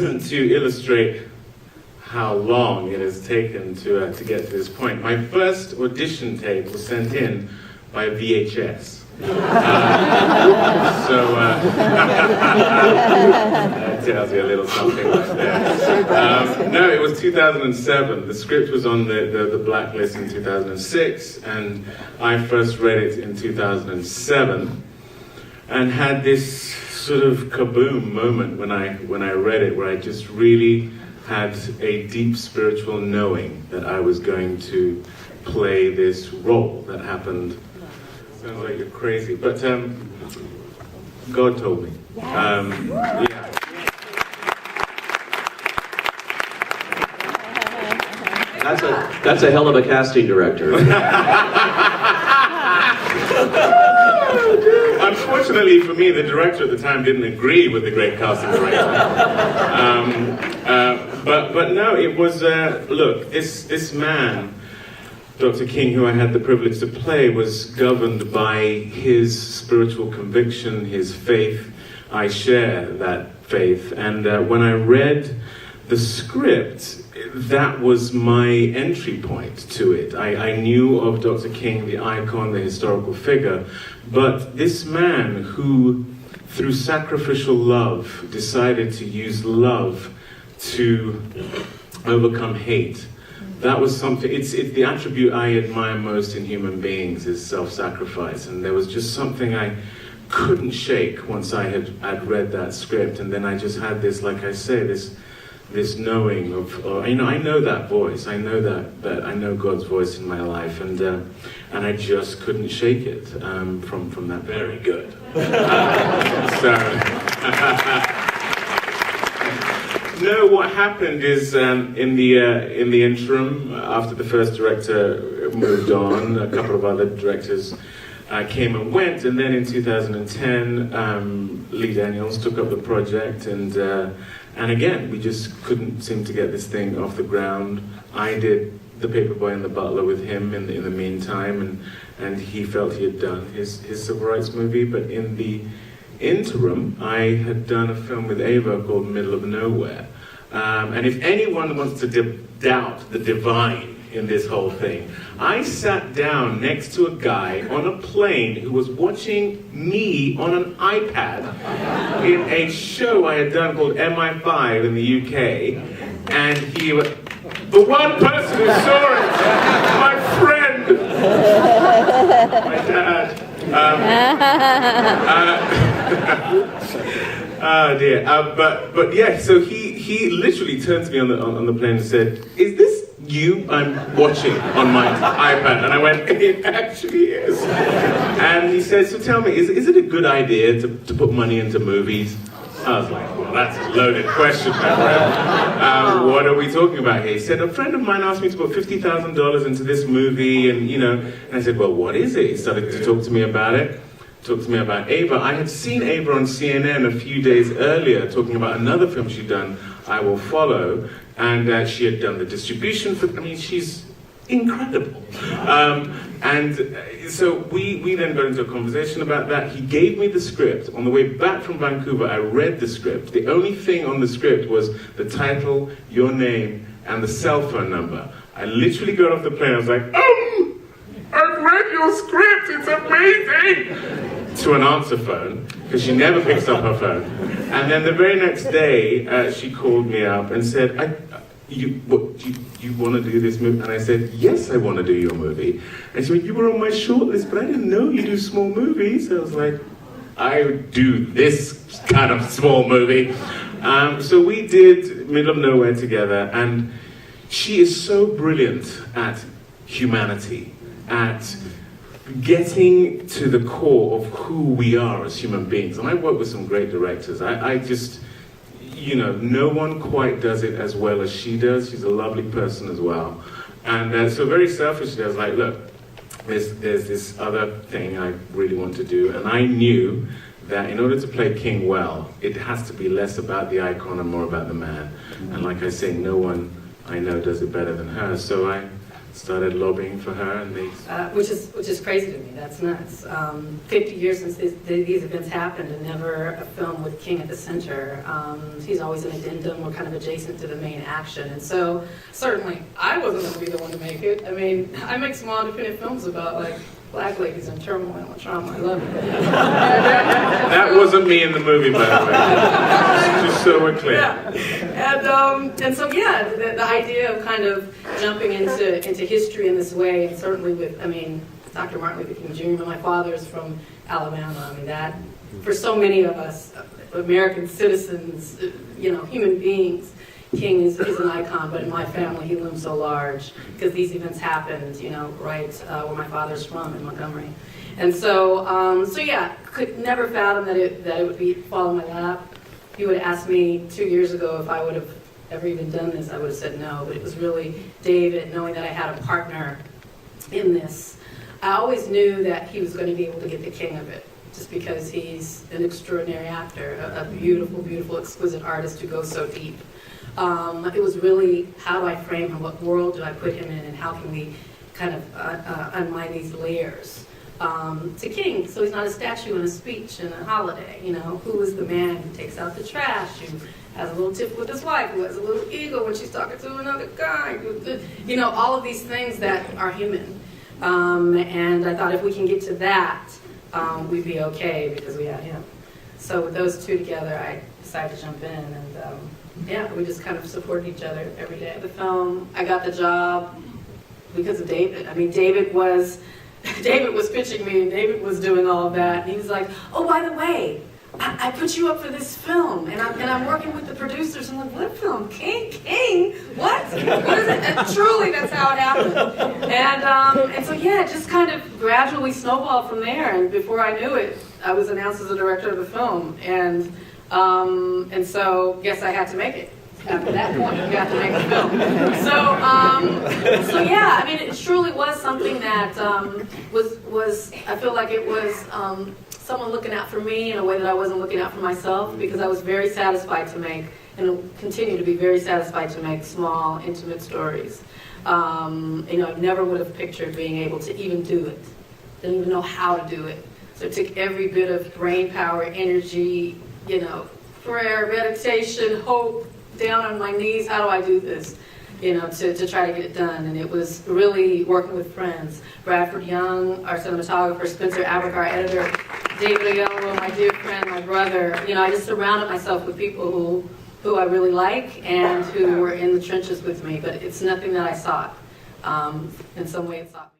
to illustrate how long it has taken to get to this point, my first audition tape was sent in by VHS. That tells you a little something right there. No, it was 2007. The script was on the blacklist in 2006, and I first read it in 2007, and had this sort of kaboom moment when I read it, where I just really had a deep spiritual knowing that I was going to play this role that happened. Sounds like you're crazy, but God told me. Yeah. That's a hell of a casting director. Unfortunately for me, the director at the time didn't agree with the great casting director. But no, it was, look, this man, Dr. King, who I had the privilege to play, was governed by his spiritual conviction, his faith. I share that faith. And when I read the script, that was my entry point to it. I knew of Dr. King, the icon, the historical figure, but this man who, through sacrificial love, decided to use love to overcome hate. That was something, it's the attribute I admire most in human beings, is self-sacrifice. And there was just something I couldn't shake once I'd read that script. And then I just had this, like I say, this knowing of, I know that voice. I know that I know God's voice in my life, and I just couldn't shake it from that. Very good. No, what happened is in the interim, after the first director moved on, a couple of other directors came and went, and then in 2010, Lee Daniels took up the project, and again, we just couldn't seem to get this thing off the ground. I did The Paperboy and the Butler with him in the meantime, and he felt he had done his civil rights movie, but in the interim, I had done a film with Ava called Middle of Nowhere. And if anyone wants to doubt the divine in this whole thing, I sat down next to a guy on a plane who was watching me on an iPad in a show I had done called MI5 in the UK, and he was the one person who saw it, my friend, my dad. Oh dear. But yeah. So he literally turned to me on the plane and said, "Is this you I'm watching on my iPad?" And I went, "It actually is." And he said, "So tell me, is it a good idea to put money into movies?" I was like, "Well, that's a loaded question, my friend. What are we talking about here?" He said, "A friend of mine asked me to put $50,000 into this movie, and and I said, "Well, what is it?" He started to talk to me about it. Talked to me about Ava. I had seen Ava on CNN a few days earlier talking about another film she'd done, I Will Follow, and she had done the distribution for, she's incredible. So we then got into a conversation about that. He gave me the script. On the way back from Vancouver, I read the script. The only thing on the script was the title, your name, and the cell phone number. I literally got off the plane, I was like, I've read your script, it's amazing! To an answer phone, because she never picks up her phone. And then the very next day, she called me up and said, you want to do this movie? And I said, yes, I want to do your movie. And she went, you were on my shortlist, but I didn't know you do small movies. I was like, I do this kind of small movie. So we did Middle of Nowhere together, and she is so brilliant at humanity, at getting to the core of who we are as human beings. And I work with some great directors. I just, no one quite does it as well as she does. She's a lovely person as well. And so very selfishly, I was like, look, there's this other thing I really want to do. And I knew that in order to play King well, it has to be less about the icon and more about the man. And like I say, no one I know does it better than her. So I started lobbying for her, and they... which is crazy to me. That's nuts. 50 years since these events happened, and never a film with King at the center. He's always an addendum or kind of adjacent to the main action. And so, certainly, I wasn't going to be the one to make it. I mean, I make small independent films about, like, Black ladies in turmoil and trauma. I love it. That wasn't me in the movie, by the way. Just so we're clear. Yeah. And so, yeah, the idea of kind of jumping into history in this way, and certainly with, I mean, Dr. Martin Luther King Jr., my father's from Alabama. I mean, that, for so many of us, American citizens, you know, human beings, King is an icon, but in my family he looms so large because these events happened, you know, right where my father's from, in Montgomery. And so, so yeah, could never fathom that it would fall in my lap. If you would have asked me 2 years ago if I would have ever even done this, I would have said no. But it was really David, knowing that I had a partner in this. I always knew that he was going to be able to get the king of it, just because he's an extraordinary actor, a beautiful, beautiful, exquisite artist who goes so deep. It was really, how do I frame him? What world do I put him in? And how can we kind of unwind these layers? To King, so he's not a statue in a speech and a holiday. You know, who is the man who takes out the trash, who has a little tiff with his wife, who has a little ego when she's talking to another guy? You know, all of these things that are human. And I thought if we can get to that, we'd be okay because we had him. So with those two together, I decided to jump in, and yeah, we just kind of supported each other every day. The film, I got the job because of David. I mean, David was pitching me, and David was doing all of that. And he was like, "Oh, by the way, I put you up for this film, and I'm working with the producers." I'm like, "What film? King? What? What is it?" And truly, that's how it happened. And so yeah, it just kind of gradually snowballed from there. And before I knew it, I was announced as the director of the film. And so, guess I had to make it. After that point, you have to make the film. So yeah, I mean, it truly was something that was. I feel like it was someone looking out for me in a way that I wasn't looking out for myself, because I was very satisfied to make, and continue to be very satisfied to make, small, intimate stories. You know, I never would have pictured being able to even do it. Didn't even know how to do it. So it took every bit of brain power, energy, you know, prayer, meditation, hope, down on my knees, how do I do this? You know, to try to get it done. And it was really working with friends. Bradford Young, our cinematographer, Spencer Abercar, editor, David Oyelowo, my dear friend, my brother. You know, I just surrounded myself with people who I really like and who were in the trenches with me. But it's nothing that I sought. In some way it sought me.